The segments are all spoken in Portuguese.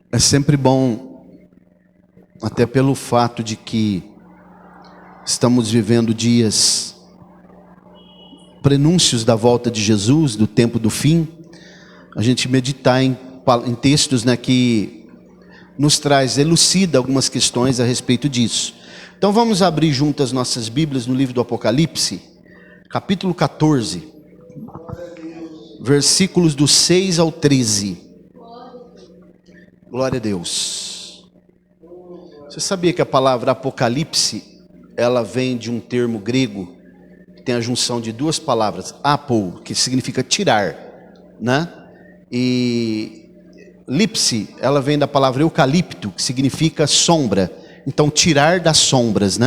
É sempre bom, até pelo fato de que estamos vivendo dias, prenúncios da volta de Jesus, do tempo do fim, a gente meditar em textos, que nos traz, elucida algumas questões a respeito disso. Então vamos abrir juntas nossas Bíblias no livro do Apocalipse, capítulo 14, versículos do 6 ao 13. Glória a Deus. Você sabia que a palavra Apocalipse, ela vem de um termo grego, que tem a junção de duas palavras, apo, que significa tirar, E lipse, ela vem da palavra eucalipto, que significa sombra. Então, tirar das sombras,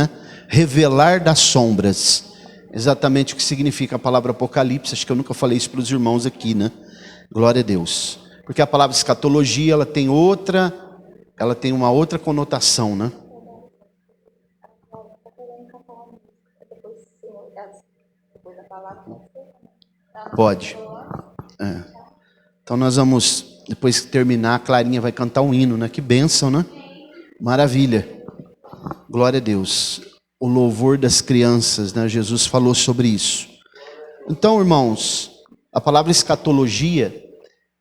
Revelar das sombras. Exatamente o que significa a palavra Apocalipse. Acho que eu nunca falei isso para os irmãos aqui, Glória a Deus. Porque a palavra escatologia, ela tem uma outra conotação, Pode. Então nós vamos, depois que terminar, a Clarinha vai cantar um hino, Que bênção, Maravilha. Glória a Deus. O louvor das crianças, Jesus falou sobre isso. Então, irmãos, a palavra escatologia,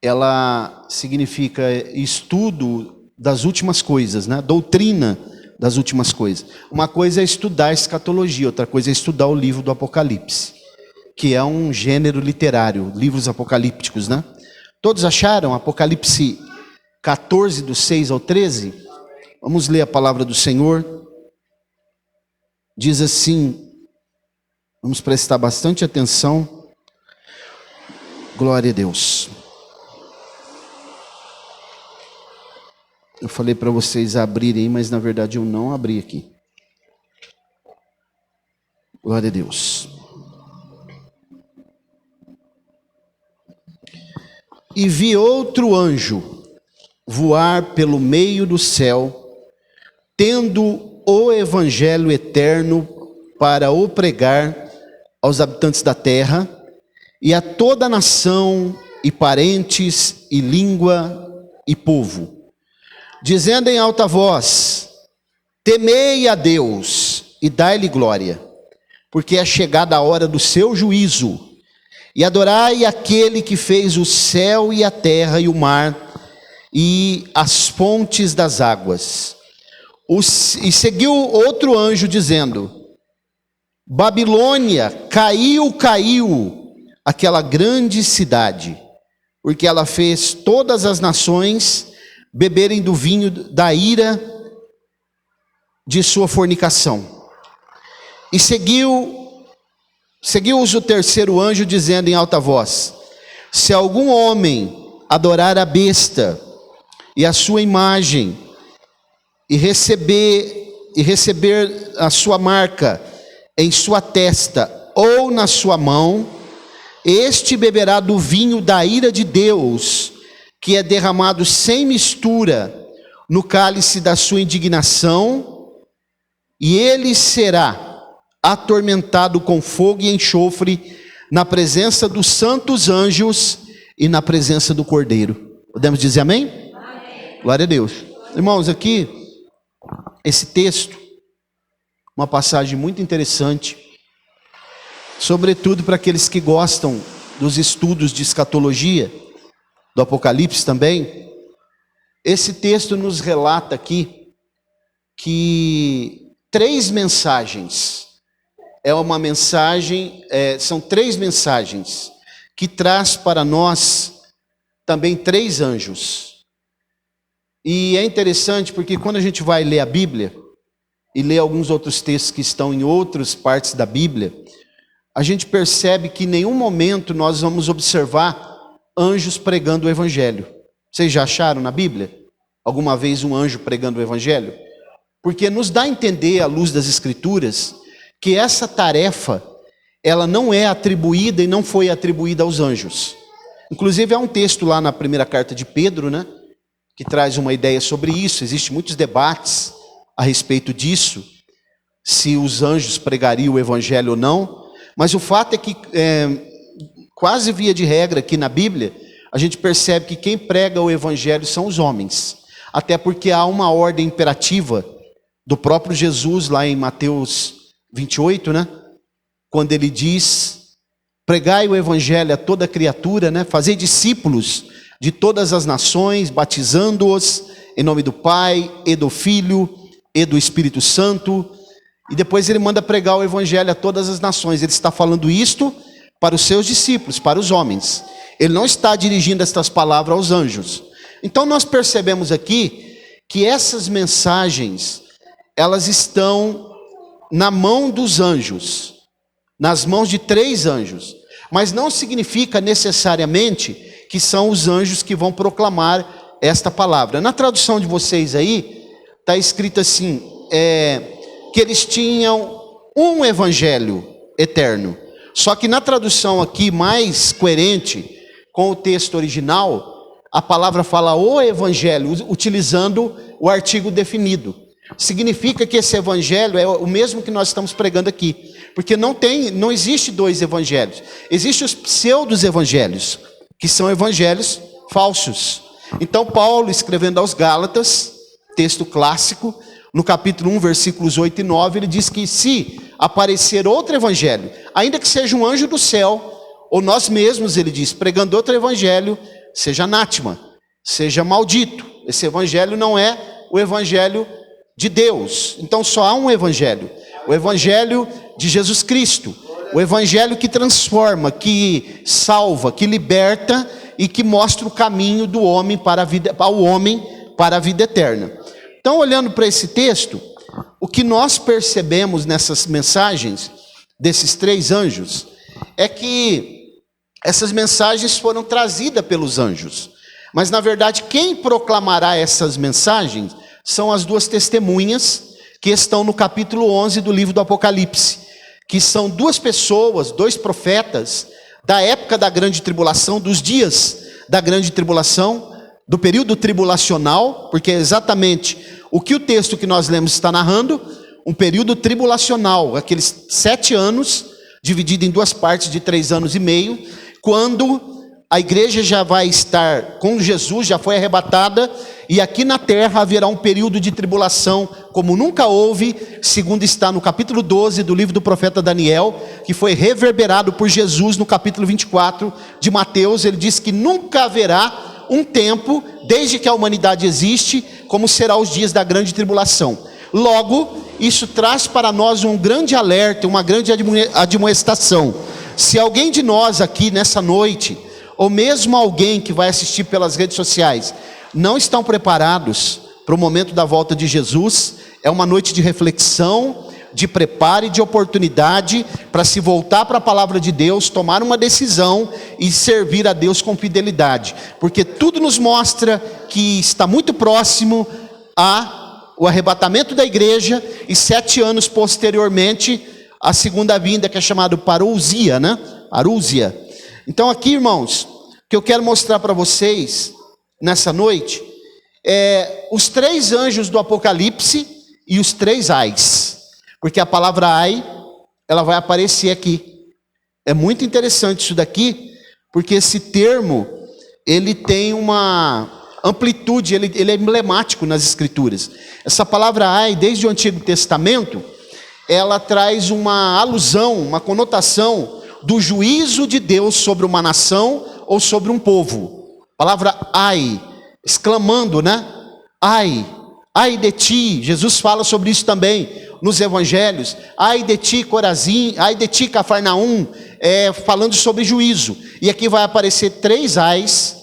ela significa estudo das últimas coisas, Doutrina das últimas coisas. Uma coisa é estudar a escatologia, outra coisa é estudar o livro do Apocalipse, que é um gênero literário, livros apocalípticos, Todos acharam Apocalipse 14, do 6 ao 13? Vamos ler a palavra do Senhor. Diz assim, vamos prestar bastante atenção. Glória a Deus. Eu falei para vocês abrirem, mas na verdade eu não abri aqui. Glória a Deus. E vi outro anjo voar pelo meio do céu, tendo o evangelho eterno para o pregar aos habitantes da terra, e a toda nação, e parentes, e língua, e povo, dizendo em alta voz: temei a Deus e dai-lhe glória, porque é chegada a hora do seu juízo, e adorai aquele que fez o céu e a terra e o mar e as fontes das águas. E seguiu outro anjo dizendo: Babilônia, caiu aquela grande cidade, porque ela fez todas as nações beberem do vinho da ira de sua fornicação. E seguiu-os o terceiro anjo dizendo em alta voz: se algum homem adorar a besta e a sua imagem, e receber a sua marca em sua testa ou na sua mão, este beberá do vinho da ira de Deus, que é derramado sem mistura no cálice da sua indignação, e ele será atormentado com fogo e enxofre na presença dos santos anjos e na presença do Cordeiro. Podemos dizer amém? Amém. Glória a Deus. Irmãos, aqui, esse texto, uma passagem muito interessante, sobretudo para aqueles que gostam dos estudos de escatologia, do Apocalipse também. Esse texto nos relata aqui que são três mensagens que traz para nós também três anjos. E é interessante porque quando a gente vai ler a Bíblia e ler alguns outros textos que estão em outras partes da Bíblia, a gente percebe que em nenhum momento nós vamos observar anjos pregando o Evangelho. Vocês já acharam na Bíblia alguma vez um anjo pregando o Evangelho? Porque nos dá a entender, à luz das Escrituras, que essa tarefa, ela não é atribuída e não foi atribuída aos anjos. Inclusive há um texto lá na primeira carta de Pedro, que traz uma ideia sobre isso. Existem muitos debates a respeito disso, se os anjos pregariam o Evangelho ou não. Mas o fato é que, quase via de regra aqui na Bíblia, a gente percebe que quem prega o Evangelho são os homens. até porque há uma ordem imperativa do próprio Jesus lá em Mateus 28, né? Quando ele diz: pregai o evangelho a toda criatura, né? Fazei discípulos de todas as nações, batizando-os em nome do Pai, e do Filho, e do Espírito Santo. E depois ele manda pregar o evangelho a todas as nações. Ele está falando isto para os seus discípulos, para os homens. Ele não está dirigindo estas palavras aos anjos. Então nós percebemos aqui que essas mensagens, elas estão na mão dos anjos, nas mãos de 3 anjos. Mas não significa necessariamente que são os anjos que vão proclamar esta palavra. Na tradução de vocês aí, está escrito assim, que eles tinham um evangelho eterno. Só que na tradução aqui mais coerente com o texto original, a palavra fala o evangelho, utilizando o artigo definido. Significa que esse evangelho é o mesmo que nós estamos pregando aqui. Porque não existe 2 evangelhos. Existem os pseudos evangelhos, que são evangelhos falsos. Então Paulo, escrevendo aos Gálatas, texto clássico, no capítulo 1, versículos 8 e 9, ele diz que se aparecer outro evangelho, ainda que seja um anjo do céu, ou nós mesmos, ele diz, pregando outro evangelho, seja anátema, seja maldito. Esse evangelho não é o evangelho de Deus. Então só há um evangelho, o evangelho de Jesus Cristo, o evangelho que transforma, que salva, que liberta e que mostra o caminho do homem para a vida eterna. Então, olhando para esse texto, o que nós percebemos nessas mensagens desses 3 anjos é que essas mensagens foram trazidas pelos anjos. Mas, na verdade, quem proclamará essas mensagens são as 2 testemunhas que estão no capítulo 11 do livro do Apocalipse, que são 2 pessoas, 2 profetas da época da grande tribulação, dos dias da grande tribulação, do período tribulacional, porque é exatamente o que o texto que nós lemos está narrando, um período tribulacional, aqueles 7 anos, dividido em 2 partes de 3 anos e meio, quando a igreja já vai estar com Jesus, já foi arrebatada, e aqui na terra haverá um período de tribulação, como nunca houve, segundo está no capítulo 12 do livro do profeta Daniel, que foi reverberado por Jesus no capítulo 24 de Mateus. Ele diz que nunca haverá um tempo, desde que a humanidade existe, como será os dias da grande tribulação. Logo, isso traz para nós um grande alerta, uma grande admoestação. Se alguém de nós aqui nessa noite, ou mesmo alguém que vai assistir pelas redes sociais, não estão preparados para o momento da volta de Jesus, é uma noite de reflexão, de preparo e de oportunidade para se voltar para a palavra de Deus, tomar uma decisão e servir a Deus com fidelidade, porque tudo nos mostra que está muito próximo o arrebatamento da igreja e 7 anos posteriormente a segunda vinda, que é chamado parousia, né? Arúzia. Então aqui, irmãos, o que eu quero mostrar para vocês nessa noite é os 3 anjos do Apocalipse e os 3 ais, porque a palavra ai, ela vai aparecer aqui. É muito interessante isso daqui, porque esse termo, ele tem uma amplitude, ele é emblemático nas escrituras. Essa palavra ai, desde o Antigo Testamento, ela traz uma alusão, uma conotação do juízo de Deus sobre uma nação ou sobre um povo. A palavra ai, exclamando, né? Ai de ti. Jesus fala sobre isso também nos evangelhos. Ai de ti, Corazim, ai de ti, Cafarnaum, falando sobre juízo. E aqui vai aparecer 3 ais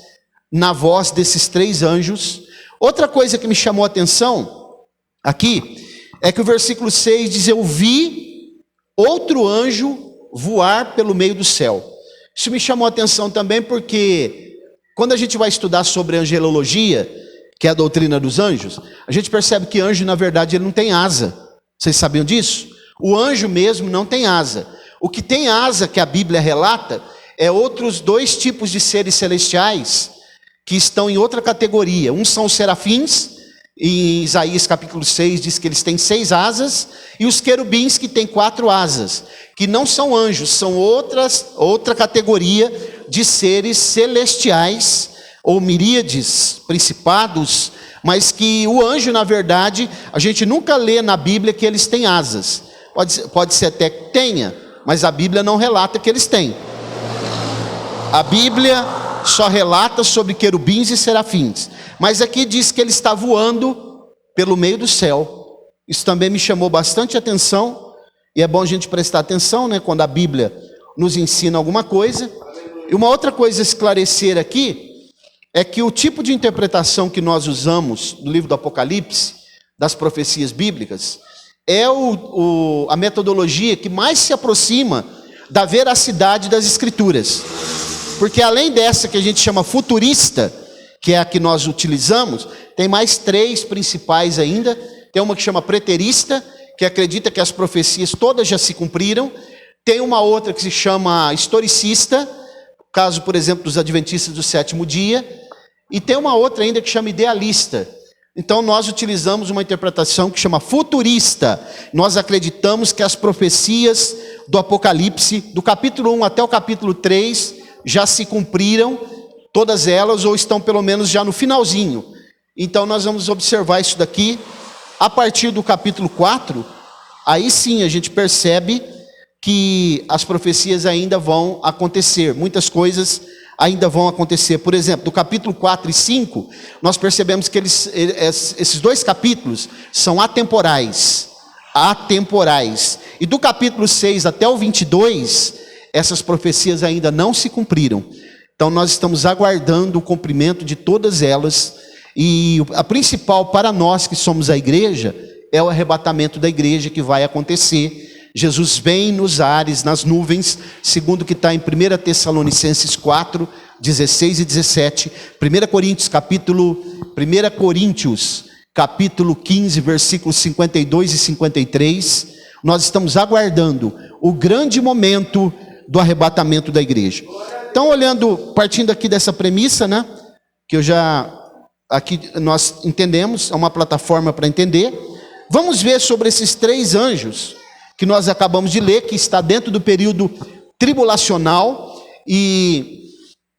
na voz desses 3 anjos. Outra coisa que me chamou a atenção aqui é que o versículo 6 diz: eu vi outro anjo voar pelo meio do céu. Isso me chamou a atenção também porque quando a gente vai estudar sobre angelologia, que é a doutrina dos anjos, a gente percebe que anjo, na verdade, ele não tem asa. Vocês sabiam disso? O anjo mesmo não tem asa. O que tem asa, que a Bíblia relata, é outros 2 tipos de seres celestiais que estão em outra categoria. Um são os serafins, em Isaías capítulo 6 diz que eles têm 6 asas, e os querubins que têm 4 asas, que não são anjos, são outra categoria de seres celestiais, ou miríades, principados, mas que o anjo, na verdade, a gente nunca lê na Bíblia que eles têm asas. Pode ser até que tenha, mas a Bíblia não relata que eles têm. A Bíblia só relata sobre querubins e serafins. Mas aqui diz que ele está voando pelo meio do céu. Isso também me chamou bastante atenção. E é bom a gente prestar atenção, né, quando a Bíblia nos ensina alguma coisa. E uma outra coisa a esclarecer aqui é que o tipo de interpretação que nós usamos no livro do Apocalipse, das profecias bíblicas, é a metodologia que mais se aproxima da veracidade das Escrituras. Porque além dessa que a gente chama futurista, que é a que nós utilizamos, tem mais 3 principais ainda. Tem uma que chama preterista, que acredita que as profecias todas já se cumpriram. Tem uma outra que se chama historicista, caso, por exemplo, dos adventistas do 7º dia. E tem uma outra ainda que chama idealista. Então nós utilizamos uma interpretação que chama futurista. Nós acreditamos que as profecias do Apocalipse, do capítulo 1 até o capítulo 3, já se cumpriram, todas elas, ou estão pelo menos já no finalzinho. Então nós vamos observar isso daqui. A partir do capítulo 4, aí sim a gente percebe que as profecias ainda vão acontecer. Muitas coisas ainda vão acontecer. Por exemplo, do capítulo 4 e 5, nós percebemos que esses 2 capítulos são atemporais. Atemporais. E do capítulo 6 até o 22, essas profecias ainda não se cumpriram. Então nós estamos aguardando o cumprimento de todas elas. E a principal para nós que somos a igreja é o arrebatamento da igreja que vai acontecer. Jesus vem nos ares, nas nuvens, segundo o que está em 1 Tessalonicenses 4, 16 e 17. 1 Coríntios, capítulo 15, versículos 52 e 53. Nós estamos aguardando o grande momento do arrebatamento da igreja. Então, partindo aqui dessa premissa, né, que aqui nós entendemos, é uma plataforma para entender. Vamos ver sobre esses 3 anjos que nós acabamos de ler, que está dentro do período tribulacional, e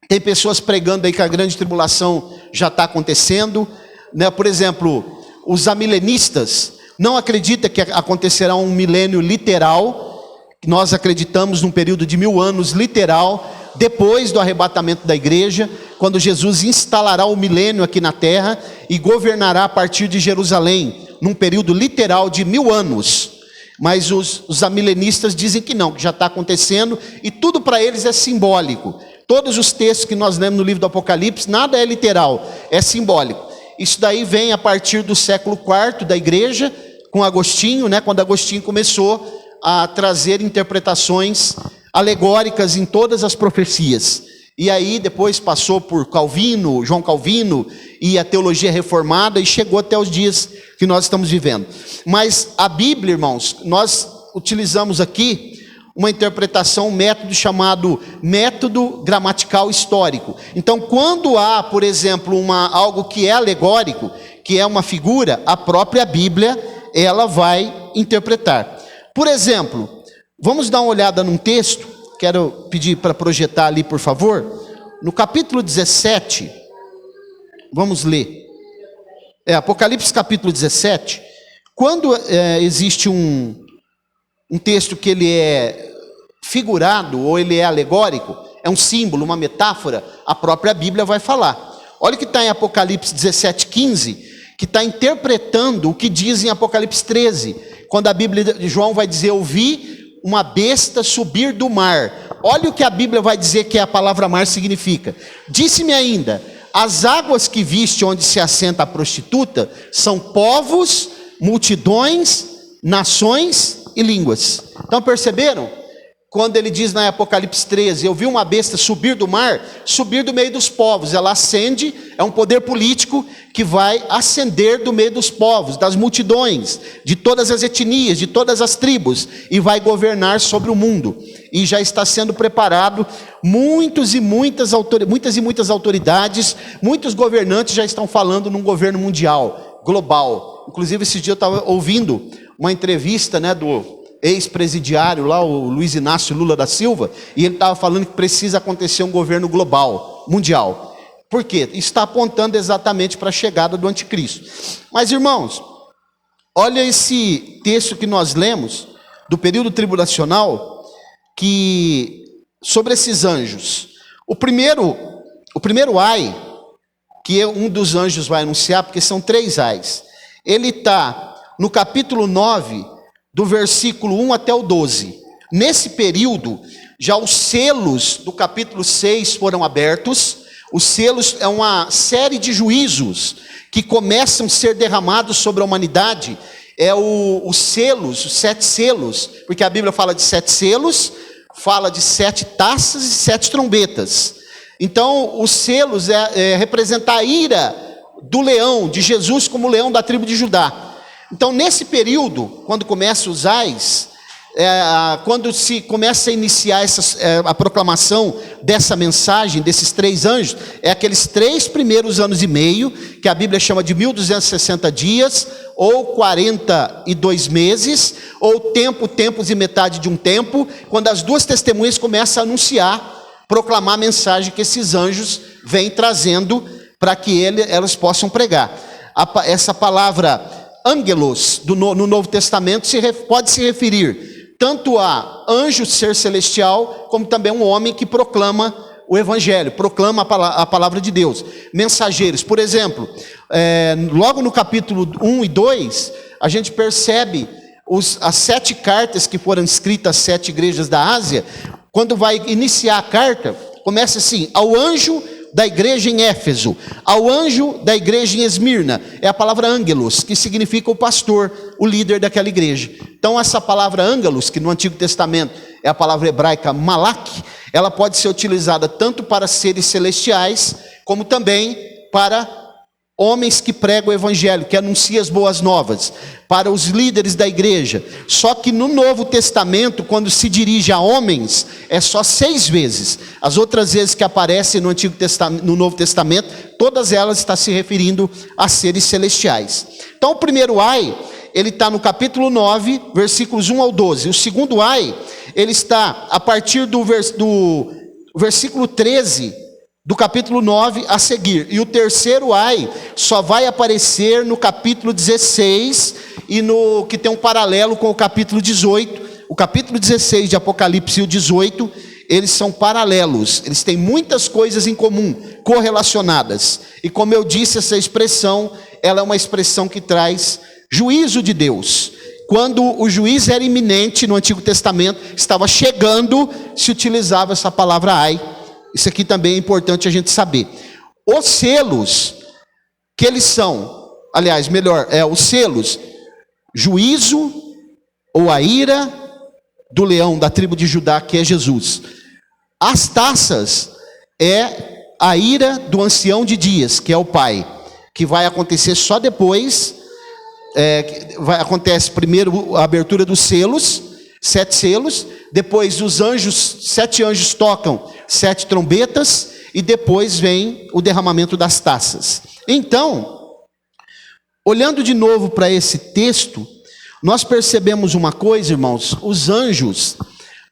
tem pessoas pregando aí que a grande tribulação já está acontecendo, né? Por exemplo, os amilenistas não acreditam que acontecerá um milênio literal. Nós acreditamos num período de 1000 anos literal, depois do arrebatamento da igreja, quando Jesus instalará o milênio aqui na terra e governará a partir de Jerusalém, num período literal de 1000 anos. Mas os amilenistas dizem que não, que já está acontecendo, e tudo para eles é simbólico. Todos os textos que nós lemos no livro do Apocalipse, nada é literal, é simbólico. Isso daí vem a partir do século IV da igreja, com Agostinho, né, quando Agostinho começou a trazer interpretações alegóricas em todas as profecias. E aí depois passou por Calvino, João Calvino, e a teologia reformada, e chegou até os dias que nós estamos vivendo. Mas a Bíblia, irmãos, nós utilizamos aqui uma interpretação, um método chamado método gramatical histórico. Então, quando há, por exemplo, algo que é alegórico, que é uma figura, a própria Bíblia, ela vai interpretar. Por exemplo, vamos dar uma olhada num texto, quero pedir para projetar ali, por favor, no capítulo 17, vamos ler. Apocalipse capítulo 17, quando existe um texto que ele é figurado, ou ele é alegórico, é um símbolo, uma metáfora, a própria Bíblia vai falar. Olha o que está em Apocalipse 17, 15, que está interpretando o que diz em Apocalipse 13, quando a Bíblia de João vai dizer: eu vi uma besta subir do mar. Olha o que a Bíblia vai dizer que a palavra mar significa. Disse-me ainda: as águas que viste onde se assenta a prostituta são povos, multidões, nações e línguas. Então perceberam? Quando ele diz na Apocalipse 13, eu vi uma besta subir do mar, subir do meio dos povos. Ela ascende, é um poder político que vai ascender do meio dos povos, das multidões, de todas as etnias, de todas as tribos, e vai governar sobre o mundo. E já está sendo preparado, muitas e muitas autoridades, muitos governantes já estão falando num governo mundial, global. Inclusive esse dia eu estava ouvindo uma entrevista, né, do ex-presidiário lá, o Luiz Inácio Lula da Silva, e ele estava falando que precisa acontecer um governo global, mundial. Por quê? Está apontando exatamente para a chegada do anticristo. Mas, irmãos, olha esse texto que nós lemos, do período tribulacional, que sobre esses anjos. O primeiro ai, que um dos anjos vai anunciar, porque são 3 ais, ele está no capítulo 9, do versículo 1 até o 12. Nesse período, já os selos do capítulo 6 foram abertos. Os selos é uma série de juízos que começam a ser derramados sobre a humanidade. Os selos, os 7 selos, porque a Bíblia fala de 7 selos, fala de 7 taças e 7 trombetas. Então, os selos representam a ira do leão, de Jesus como leão da tribo de Judá. Então, nesse período, quando começam os ais, quando se começa a iniciar a proclamação dessa mensagem, desses 3 anjos, aqueles 3 primeiros anos e meio, que a Bíblia chama de 1260 dias, ou 42 meses, ou tempos e metade de um tempo, quando as 2 testemunhas começam a anunciar, proclamar a mensagem que esses anjos vêm trazendo para que elas possam pregar. Essa palavra ângelos no Novo Testamento pode se referir tanto a anjo, ser celestial, como também um homem que proclama o evangelho, proclama a palavra de Deus. Mensageiros, por exemplo, logo no capítulo 1 e 2, a gente percebe as 7 cartas que foram escritas às 7 igrejas da Ásia. Quando vai iniciar a carta, começa assim: ao anjo da igreja em Éfeso, ao anjo da igreja em Esmirna. É a palavra ângelos, que significa o pastor, o líder daquela igreja. Então essa palavra ângelos, que no Antigo Testamento é a palavra hebraica malak, ela pode ser utilizada tanto para seres celestiais, como também para homens que pregam o evangelho, que anunciam as boas novas, para os líderes da igreja. Só que no Novo Testamento, quando se dirige a homens, é só 6 vezes. As outras vezes que aparecem no Novo Testamento, todas elas estão se referindo a seres celestiais. Então o primeiro ai, ele está no capítulo 9, versículos 1 ao 12. O segundo ai, ele está a partir do versículo 13, do capítulo 9 a seguir. E o terceiro ai só vai aparecer no capítulo 16, e que tem um paralelo com o capítulo 18. O capítulo 16 de Apocalipse e o 18, eles são paralelos, eles têm muitas coisas em comum, correlacionadas. E como eu disse, essa expressão, ela é uma expressão que traz juízo de Deus. Quando o juízo era iminente no Antigo Testamento, estava chegando, se utilizava essa palavra ai. Isso aqui também é importante a gente saber. Os selos, que eles são, aliás, os selos, juízo ou a ira do leão da tribo de Judá, que é Jesus. As taças é a ira do ancião de dias, que é o Pai, que vai acontecer só depois. Acontece primeiro a abertura dos selos, 7 selos, depois os 7 anjos tocam 7 trombetas, e depois vem o derramamento das taças. Então, olhando de novo para esse texto, nós percebemos uma coisa, irmãos: os anjos,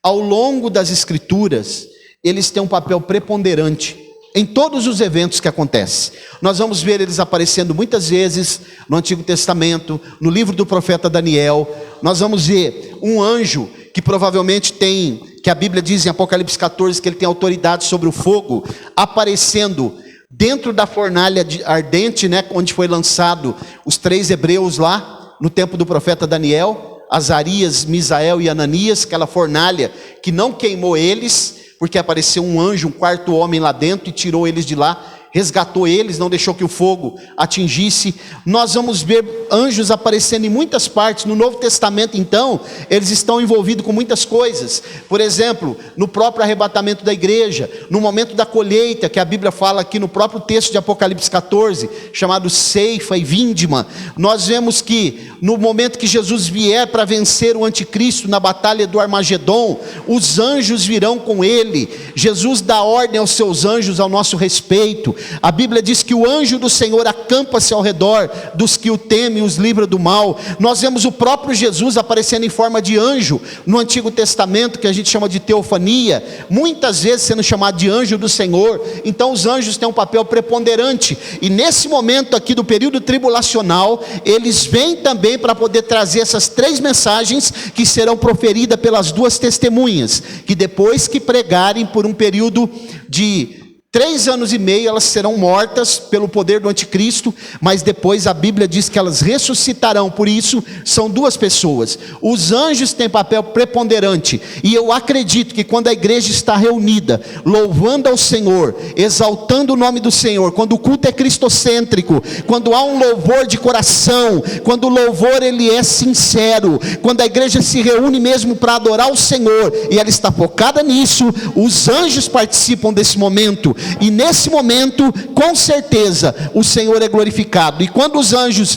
ao longo das Escrituras, eles têm um papel preponderante em todos os eventos que acontecem. Nós vamos ver eles aparecendo muitas vezes no Antigo Testamento, no livro do profeta Daniel. Nós vamos ver um anjo que provavelmente que a Bíblia diz em Apocalipse 14, que ele tem autoridade sobre o fogo, aparecendo dentro da fornalha ardente, onde foi lançado os 3 hebreus lá, no tempo do profeta Daniel, Azarias, Misael e Ananias, aquela fornalha que não queimou eles, porque apareceu um anjo, um 4º homem lá dentro, e tirou eles de lá, resgatou eles, não deixou que o fogo atingisse. Nós vamos ver anjos aparecendo em muitas partes. No Novo Testamento, então, eles estão envolvidos com muitas coisas. Por exemplo, no próprio arrebatamento da igreja, no momento da colheita, que a Bíblia fala aqui no próprio texto de Apocalipse 14, chamado ceifa e vindima. Nós vemos que no momento que Jesus vier para vencer o anticristo na batalha do Armagedon, os anjos virão com ele. Jesus dá ordem aos seus anjos ao nosso respeito. A Bíblia diz que o anjo do Senhor acampa-se ao redor dos que o temem e os livra do mal. Nós vemos o próprio Jesus aparecendo em forma de anjo no Antigo Testamento, que a gente chama de teofania, muitas vezes sendo chamado de anjo do Senhor. Então os anjos têm um papel preponderante, e nesse momento aqui do período tribulacional, eles vêm também para poder trazer essas 3 mensagens que serão proferidas pelas 2 testemunhas, que depois que pregarem por um período de 3 anos e meio, elas serão mortas pelo poder do anticristo, mas depois a Bíblia diz que elas ressuscitarão. Por isso, são 2 pessoas. Os anjos têm papel preponderante, e eu acredito que quando a igreja está reunida, louvando ao Senhor, exaltando o nome do Senhor, quando o culto é cristocêntrico, quando há um louvor de coração, quando o louvor ele é sincero, quando a igreja se reúne mesmo para adorar o Senhor, e ela está focada nisso, os anjos participam desse momento. E nesse momento, com certeza, o Senhor é glorificado. E quando os anjos,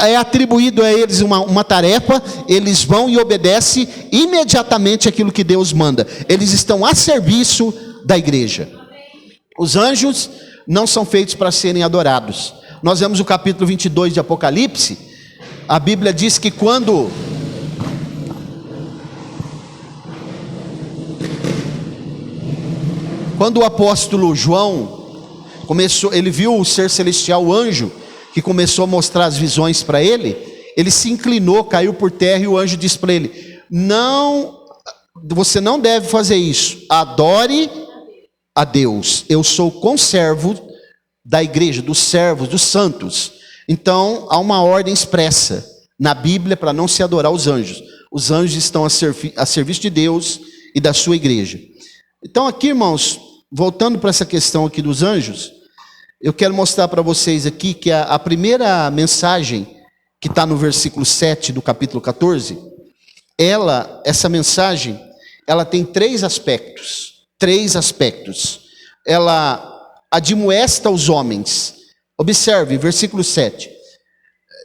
é atribuído a eles uma tarefa, eles vão e obedecem imediatamente aquilo que Deus manda. Eles estão a serviço da igreja. Os anjos não são feitos para serem adorados. Nós vemos o capítulo 22 de Apocalipse. A Bíblia diz que quando o apóstolo João começou, ele viu o ser celestial, o anjo, que começou a mostrar as visões para ele, ele se inclinou, caiu por terra, e o anjo disse para ele: não, você não deve fazer isso, adore a Deus, eu sou conservo da igreja, dos servos, dos santos. Então há uma ordem expressa na Bíblia para não se adorar os anjos. Os anjos estão a serviço de Deus e da sua igreja. Então aqui, irmãos, voltando para essa questão aqui dos anjos, eu quero mostrar para vocês aqui que a primeira mensagem, que está no versículo 7 do capítulo 14, essa mensagem, ela tem 3 aspectos. 3 aspectos. Ela admoesta os homens. Observe, versículo 7.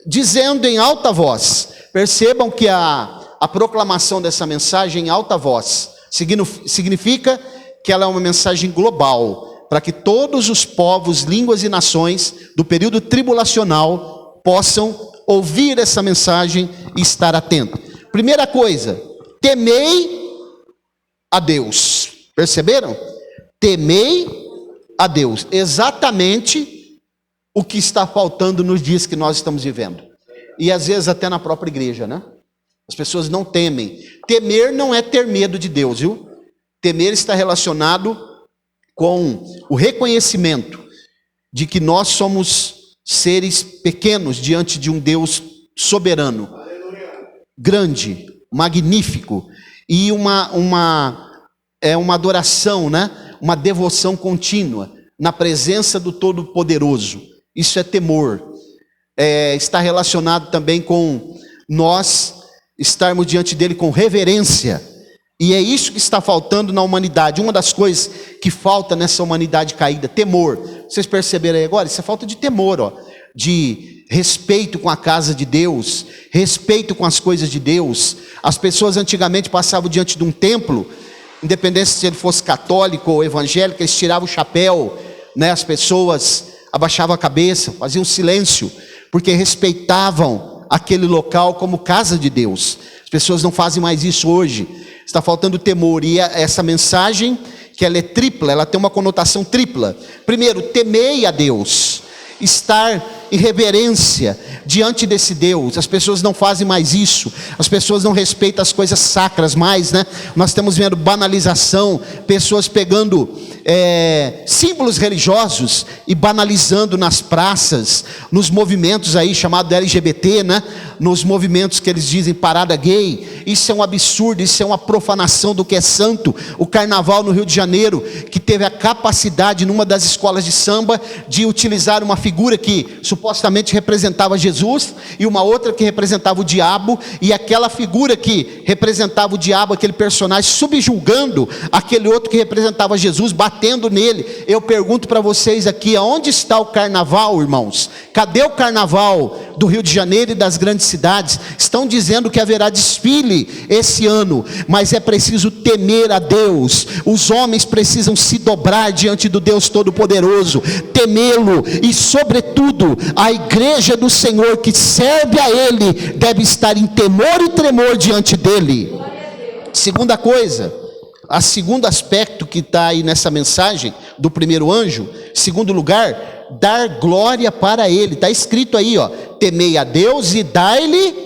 Dizendo em alta voz, percebam que a proclamação dessa mensagem em alta voz significa que ela é uma mensagem global, para que todos os povos, línguas e nações do período tribulacional possam ouvir essa mensagem e estar atento. Primeira coisa, temei a Deus. Perceberam? Temei a Deus. Exatamente o que está faltando nos dias que nós estamos vivendo. E às vezes até na própria igreja, né? As pessoas não temem. Temer não é ter medo de Deus, viu? Temer está relacionado com o reconhecimento de que nós somos seres pequenos diante de um Deus soberano, grande, magnífico, e uma adoração, né? Uma devoção contínua na presença do Todo-Poderoso. Isso é temor. Está relacionado também com nós estarmos diante dele com reverência. E é isso que está faltando na humanidade. Uma das coisas que falta nessa humanidade caída, temor. Vocês perceberam aí agora? Isso é falta de temor, ó, de respeito com a casa de Deus, respeito com as coisas de Deus. As pessoas antigamente passavam diante de um templo, independente se ele fosse católico ou evangélico, eles tiravam o chapéu, né? As pessoas abaixavam a cabeça, faziam silêncio, porque respeitavam aquele local como casa de Deus. As pessoas não fazem mais isso hoje. Está faltando temor, e essa mensagem, que ela é tripla, ela tem uma conotação tripla. Primeiro, temei a Deus, estar em reverência diante desse Deus. As pessoas não fazem mais isso, as pessoas não respeitam as coisas sacras mais, né? Nós estamos vendo banalização, pessoas pegando símbolos religiosos e banalizando nas praças, nos movimentos aí chamado LGBT, né? Nos movimentos que eles dizem parada gay. Isso é um absurdo, isso é uma profanação do que é santo. O carnaval no Rio de Janeiro, que teve a capacidade numa das escolas de samba de utilizar uma figura que supostamente representava Jesus e uma outra que representava o diabo, e aquela figura que representava o diabo, aquele personagem, subjulgando aquele outro que representava Jesus, batendo batendo nele. Eu pergunto para vocês aqui, aonde está o carnaval, irmãos? Cadê o carnaval do Rio de Janeiro e das grandes cidades? Estão dizendo que haverá desfile esse ano, mas é preciso temer a Deus. Os homens precisam se dobrar diante do Deus Todo-Poderoso, temê-lo, e sobretudo a igreja do Senhor que serve a Ele deve estar em temor e tremor diante dele. Segunda coisa, o segundo aspecto que está aí nessa mensagem do primeiro anjo, segundo lugar, dar glória para Ele. Está escrito aí, ó, temei a Deus e dai-lhe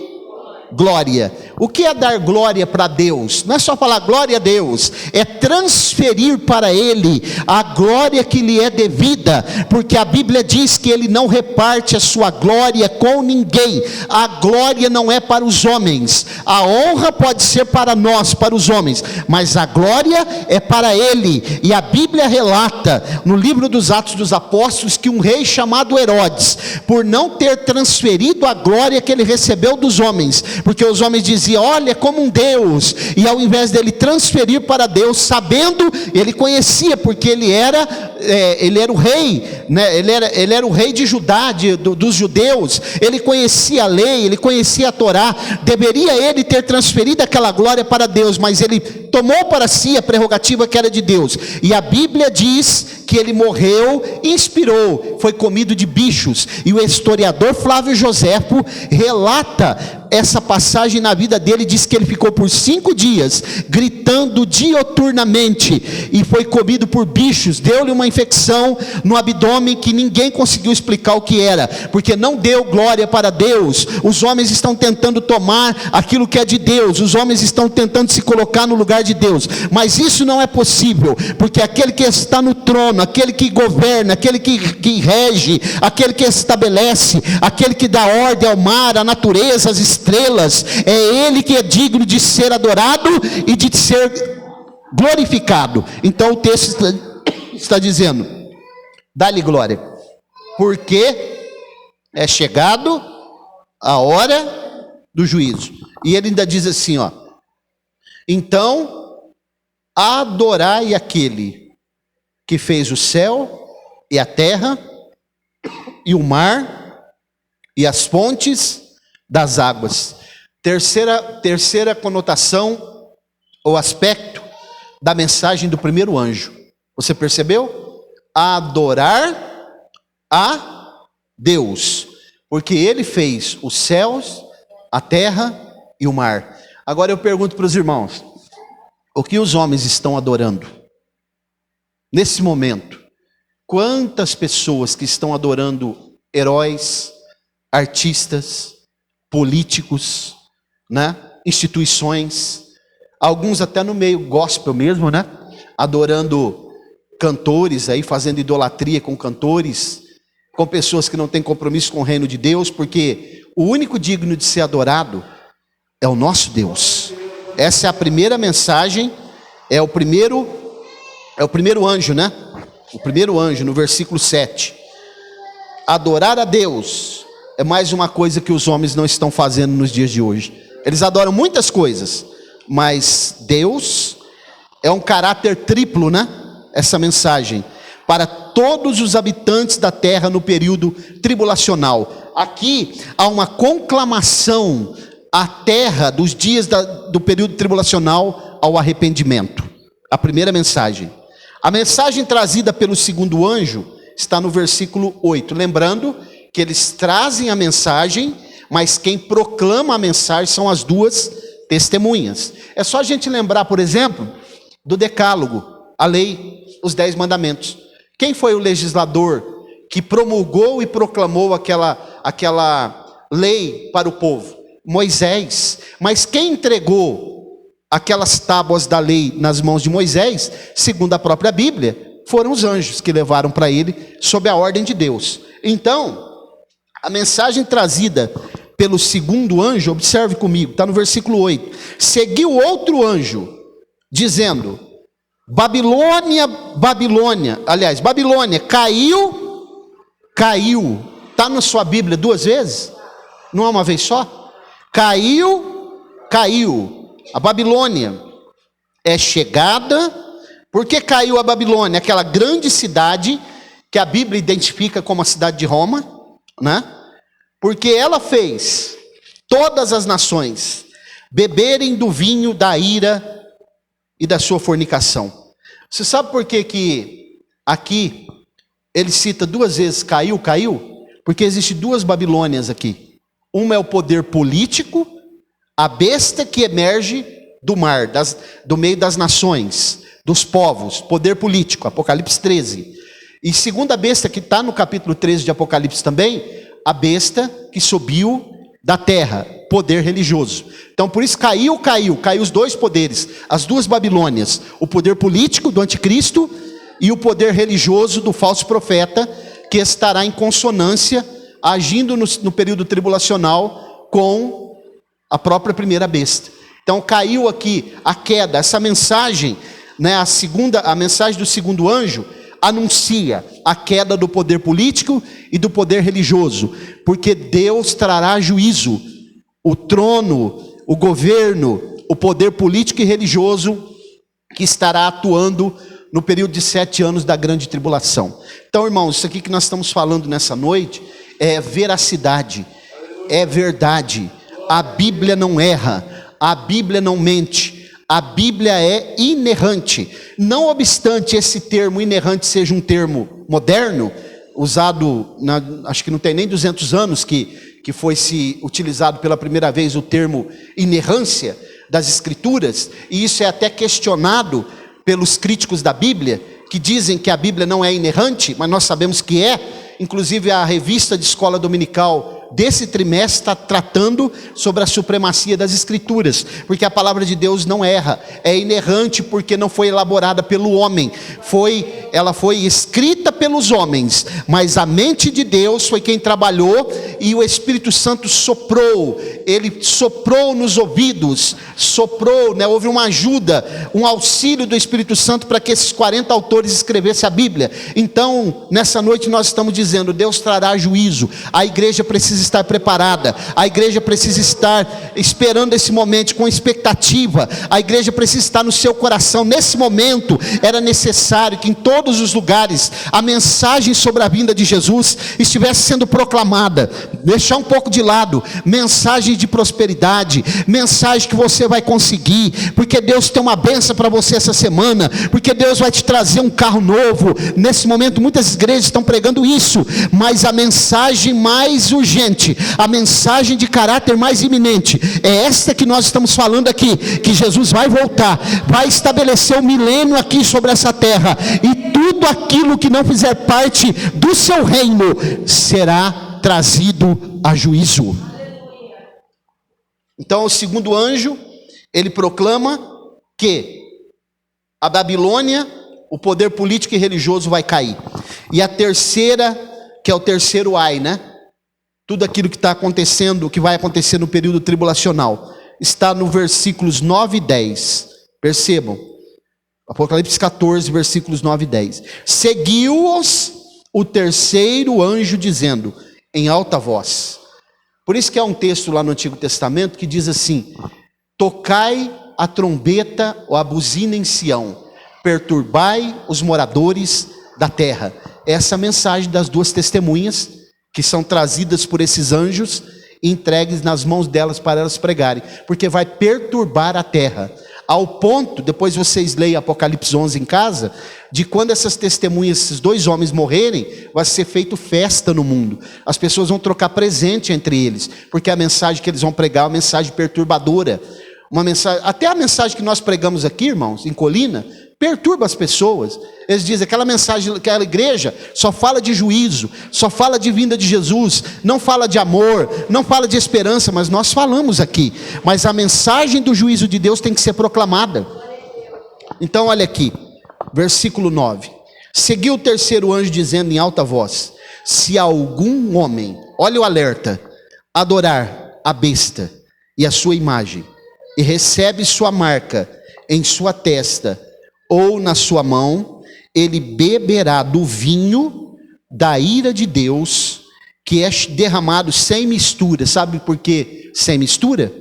glória. O que é dar glória para Deus? Não é só falar glória a Deus, é transferir para Ele a glória que lhe é devida, porque a Bíblia diz que Ele não reparte a sua glória com ninguém. A glória não é para os homens, a honra pode ser para nós, para os homens, mas a glória é para Ele. E a Bíblia relata no livro dos Atos dos Apóstolos que um rei chamado Herodes, por não ter transferido a glória que ele recebeu dos homens, porque os homens diziam, olha como um Deus, e ao invés dele transferir para Deus, sabendo, ele conhecia, porque ele era o rei, né? ele era o rei de Judá, dos judeus, ele conhecia a lei, ele conhecia a Torá, deveria ele ter transferido aquela glória para Deus, mas ele tomou para si a prerrogativa que era de Deus, e a Bíblia diz que ele morreu, inspirou, foi comido de bichos, e o historiador Flávio Joséfo relata essa passagem na vida dele, diz que ele ficou por 5 dias, gritando dioturnamente, e foi comido por bichos, deu-lhe uma infecção no abdômen, que ninguém conseguiu explicar o que era, porque não deu glória para Deus. Os homens estão tentando tomar aquilo que é de Deus, os homens estão tentando se colocar no lugar de Deus, mas isso não é possível, porque aquele que está no trono, aquele que governa, aquele que rege, aquele que estabelece, aquele que dá ordem ao mar, à natureza, às estrelas, é Ele que é digno de ser adorado e de ser glorificado. Então o texto está dizendo, dá-lhe glória, porque é chegado a hora do juízo. E ele ainda diz assim, ó, então adorai aquele que fez o céu e a terra e o mar e as fontes das águas. Terceira conotação ou aspecto da mensagem do primeiro anjo. Você percebeu? Adorar a Deus, porque Ele fez os céus, a terra e o mar. Agora eu pergunto para os irmãos, o que os homens estão adorando? Nesse momento, quantas pessoas que estão adorando heróis, artistas, políticos, né? Instituições, alguns até no meio gospel mesmo, né? Adorando cantores aí, fazendo idolatria com cantores, com pessoas que não têm compromisso com o reino de Deus, porque o único digno de ser adorado é o nosso Deus. Essa é a primeira mensagem, é o primeiro anjo, né? O primeiro anjo, no versículo 7. Adorar a Deus é mais uma coisa que os homens não estão fazendo nos dias de hoje. Eles adoram muitas coisas, mas Deus é um caráter triplo, né? Essa mensagem, para todos os habitantes da terra no período tribulacional. Aqui há uma conclamação à terra dos dias do período tribulacional ao arrependimento. A primeira mensagem. A mensagem trazida pelo segundo anjo está no versículo 8. Lembrando que eles trazem a mensagem, mas quem proclama a mensagem são as duas testemunhas. É só a gente lembrar, por exemplo, do decálogo, a lei, os 10 mandamentos. Quem foi o legislador que promulgou e proclamou aquela lei para o povo? Moisés. Mas quem entregou aquelas tábuas da lei nas mãos de Moisés, segundo a própria Bíblia, foram os anjos que levaram para ele sob a ordem de Deus. Então, a mensagem trazida pelo segundo anjo, observe comigo, está no versículo 8. Seguiu outro anjo, dizendo, Babilônia, caiu, está na sua Bíblia 2 vezes? Não é uma vez só? Caiu, a Babilônia é chegada Por que caiu a Babilônia? Aquela grande cidade que a Bíblia identifica como a cidade de Roma, né? Porque ela fez todas as nações beberem do vinho da ira e da sua fornicação. Você sabe por que aqui ele cita duas vezes caiu? Porque existem duas Babilônias aqui. Uma é o poder político, a besta que emerge do mar, do meio das nações, dos povos, poder político, Apocalipse 13. E segunda besta que está no capítulo 13 de Apocalipse também, a besta que subiu da terra, poder religioso. Então por isso caiu os dois poderes, as duas Babilônias, o poder político do anticristo e o poder religioso do falso profeta, que estará em consonância, agindo no período tribulacional com a própria primeira besta. Então caiu aqui a queda, essa mensagem, né, a mensagem do segundo anjo anuncia a queda do poder político e do poder religioso, porque Deus trará juízo. O trono, o governo, o poder político e religioso que estará atuando no período de 7 anos da grande tribulação. Então, irmãos, isso aqui que nós estamos falando nessa noite é veracidade, é verdade. A Bíblia não erra, a Bíblia não mente, a Bíblia é inerrante. Não obstante esse termo inerrante seja um termo moderno, usado, acho que não tem nem 200 anos que foi se utilizado pela primeira vez o termo inerrância das Escrituras, e isso é até questionado pelos críticos da Bíblia, que dizem que a Bíblia não é inerrante, mas nós sabemos que é. Inclusive a revista de escola dominical desse trimestre está tratando sobre a supremacia das Escrituras, porque a palavra de Deus não erra, é inerrante porque não foi elaborada pelo homem, ela foi escrita pelos homens, mas a mente de Deus foi quem trabalhou, e o Espírito Santo soprou, ele soprou nos ouvidos, soprou, né, houve uma ajuda, um auxílio do Espírito Santo para que esses 40 autores escrevessem a Bíblia. Então, nessa noite nós estamos dizendo, Deus trará juízo, a igreja precisa estar preparada, a igreja precisa estar esperando esse momento com expectativa, a igreja precisa estar no seu coração. Nesse momento era necessário que em todos os lugares a mensagem sobre a vinda de Jesus estivesse sendo proclamada. Deixar um pouco de lado mensagem de prosperidade, mensagem que você vai conseguir, porque Deus tem uma bênção para você essa semana, porque Deus vai te trazer um carro novo. Nesse momento muitas igrejas estão pregando isso, mas a mensagem mais urgente, a mensagem de caráter mais iminente, é esta que nós estamos falando aqui, que Jesus vai voltar, vai estabelecer o milênio aqui sobre essa terra, e tudo aquilo que não fizer parte do seu reino, será trazido a juízo. Então o segundo anjo, ele proclama que a Babilônia, o poder político e religioso vai cair. E a terceira, que é o terceiro ai, né? Tudo aquilo que está acontecendo, que vai acontecer no período tribulacional, está no versículos 9 e 10. Percebam, Apocalipse 14, versículos 9 e 10. Seguiu-os o terceiro anjo dizendo, em alta voz. Por isso que há um texto lá no Antigo Testamento que diz assim: tocai a trombeta ou a buzina em Sião, perturbai os moradores da terra. Essa mensagem das duas testemunhas, que são trazidas por esses anjos e entregues nas mãos delas para elas pregarem, porque vai perturbar a terra, ao ponto, depois vocês leem Apocalipse 11 em casa, de quando essas testemunhas, esses dois homens morrerem, vai ser feito festa no mundo, as pessoas vão trocar presente entre eles, porque a mensagem que eles vão pregar é uma mensagem perturbadora, uma mensagem, até a mensagem que nós pregamos aqui, irmãos, em Colina, perturba as pessoas. Eles dizem, aquela mensagem, aquela igreja só fala de juízo, só fala de vinda de Jesus, não fala de amor, não fala de esperança, mas nós falamos aqui, mas a mensagem do juízo de Deus tem que ser proclamada. Então olha aqui, versículo 9, seguiu o terceiro anjo dizendo em alta voz, se algum homem, olha o alerta, adorar a besta e a sua imagem, e recebe sua marca em sua testa, ou na sua mão, ele beberá do vinho da ira de Deus, que é derramado sem mistura. Sabe por quê sem mistura?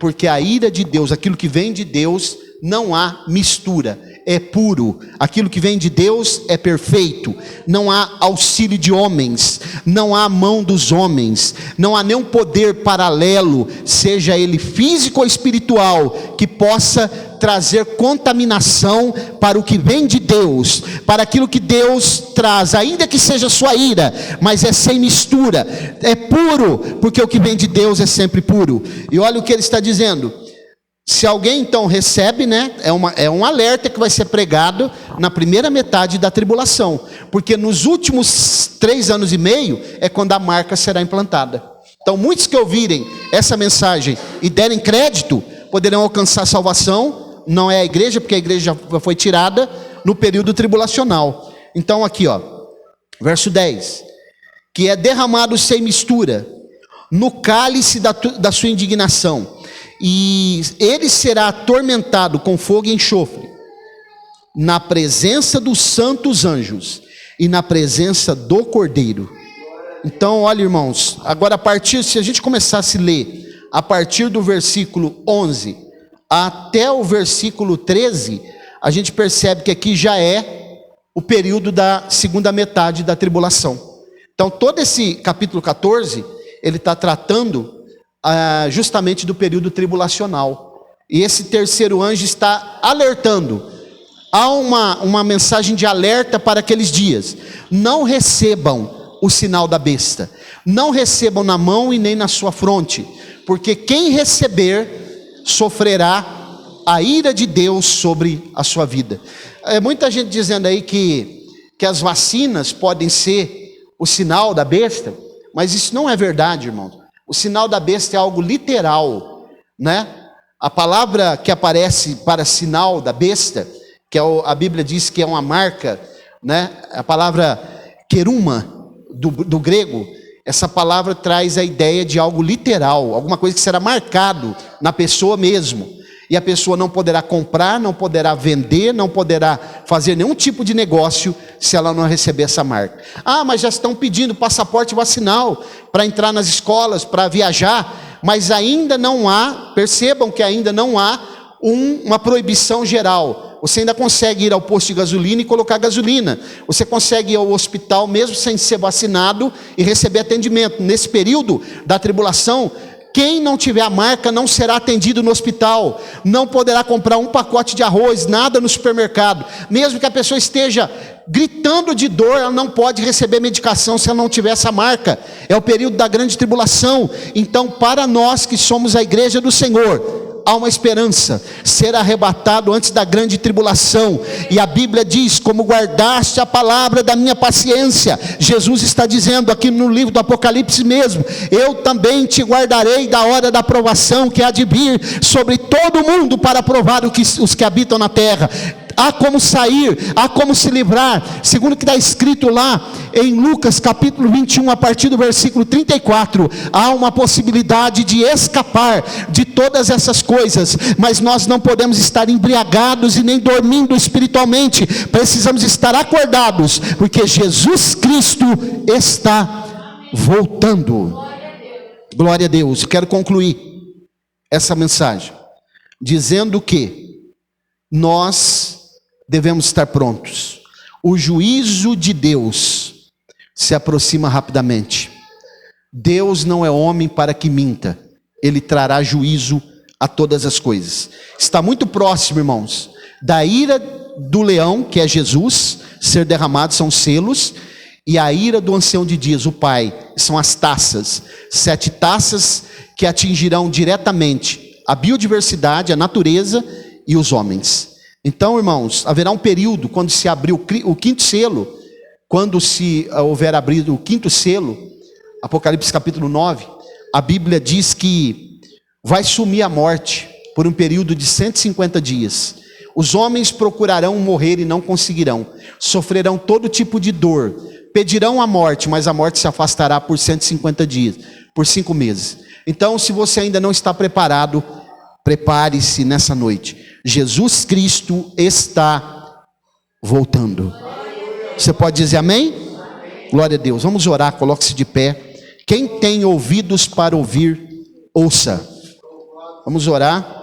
Porque a ira de Deus, aquilo que vem de Deus, não há mistura. é puro, aquilo que vem de Deus é perfeito, não há auxílio de homens, não há mão dos homens, não há nenhum poder paralelo, seja ele físico ou espiritual, que possa trazer contaminação para o que vem de Deus, para aquilo que Deus traz, ainda que seja sua ira, mas é sem mistura, é puro, porque o que vem de Deus é sempre puro. E olha o que ele está dizendo. Se alguém então recebe, né, é um alerta que vai ser pregado na primeira metade da tribulação, porque nos últimos 3 anos e meio é quando a marca será implantada. Então muitos que ouvirem essa mensagem e derem crédito, poderão alcançar salvação. Não é a igreja, porque a igreja já foi tirada no período tribulacional. Então aqui ó, verso 10, que é derramado sem mistura no cálice da sua indignação, e ele será atormentado com fogo e enxofre, na presença dos santos anjos e na presença do Cordeiro. Então, olha, irmãos, agora se a gente começasse a ler a partir do versículo 11 até o versículo 13, a gente percebe que aqui já é o período da segunda metade da tribulação. Então, todo esse capítulo 14, ele está tratando justamente do período tribulacional. E esse terceiro anjo está alertando. Há uma mensagem de alerta para aqueles dias. Não recebam o sinal da besta. Não recebam na mão e nem na sua fronte. Porque quem receber sofrerá a ira de Deus sobre a sua vida. Muita gente dizendo aí que as vacinas podem ser o sinal da besta. Mas isso não é verdade, irmão. O sinal da besta é algo literal, né? A palavra que aparece para sinal da besta, que a Bíblia diz que é uma marca, né? A palavra queruma, do grego, essa palavra traz a ideia de algo literal, alguma coisa que será marcado na pessoa mesmo. E a pessoa não poderá comprar, não poderá vender, não poderá fazer nenhum tipo de negócio se ela não receber essa marca. Mas já estão pedindo passaporte vacinal para entrar nas escolas, para viajar, mas ainda não há, percebam que ainda não há uma proibição geral. Você ainda consegue ir ao posto de gasolina e colocar gasolina. Você consegue ir ao hospital mesmo sem ser vacinado e receber atendimento. Nesse período da tribulação, quem não tiver a marca não será atendido no hospital, não poderá comprar um pacote de arroz, nada no supermercado. Mesmo que a pessoa esteja gritando de dor, ela não pode receber medicação se ela não tiver essa marca. É o período da grande tribulação. Então, para nós que somos a igreja do Senhor, há uma esperança, ser arrebatado antes da grande tribulação. E a Bíblia diz, como guardaste a palavra da minha paciência. Jesus está dizendo aqui no livro do Apocalipse mesmo, eu também te guardarei da hora da provação que há de vir sobre todo mundo para provar os que habitam na terra. Há como sair, há como se livrar, segundo o que está escrito lá em Lucas capítulo 21, a partir do versículo 34, há uma possibilidade de escapar de todas essas coisas, mas nós não podemos estar embriagados e nem dormindo espiritualmente, precisamos estar acordados, porque Jesus Cristo está voltando. Glória a Deus. Eu quero concluir essa mensagem dizendo que nós devemos estar prontos. O juízo de Deus se aproxima rapidamente. Deus não é homem para que minta. Ele trará juízo a todas as coisas. Está muito próximo, irmãos, da ira do leão, que é Jesus, ser derramado, são selos, e a ira do ancião de dias, o Pai, são as taças. 7 taças que atingirão diretamente a biodiversidade, a natureza e os homens. Então, irmãos, haverá um período quando se abrir o 5º selo, quando se houver abrido o 5º selo, Apocalipse capítulo 9, a Bíblia diz que vai sumir a morte por um período de 150 dias. Os homens procurarão morrer e não conseguirão, sofrerão todo tipo de dor, pedirão a morte, mas a morte se afastará por 150 dias, por 5 meses. Então, se você ainda não está preparado, prepare-se nessa noite. Jesus Cristo está voltando. Você pode dizer amém? Glória a Deus. Vamos orar, coloque-se de pé. Quem tem ouvidos para ouvir, ouça. Vamos orar.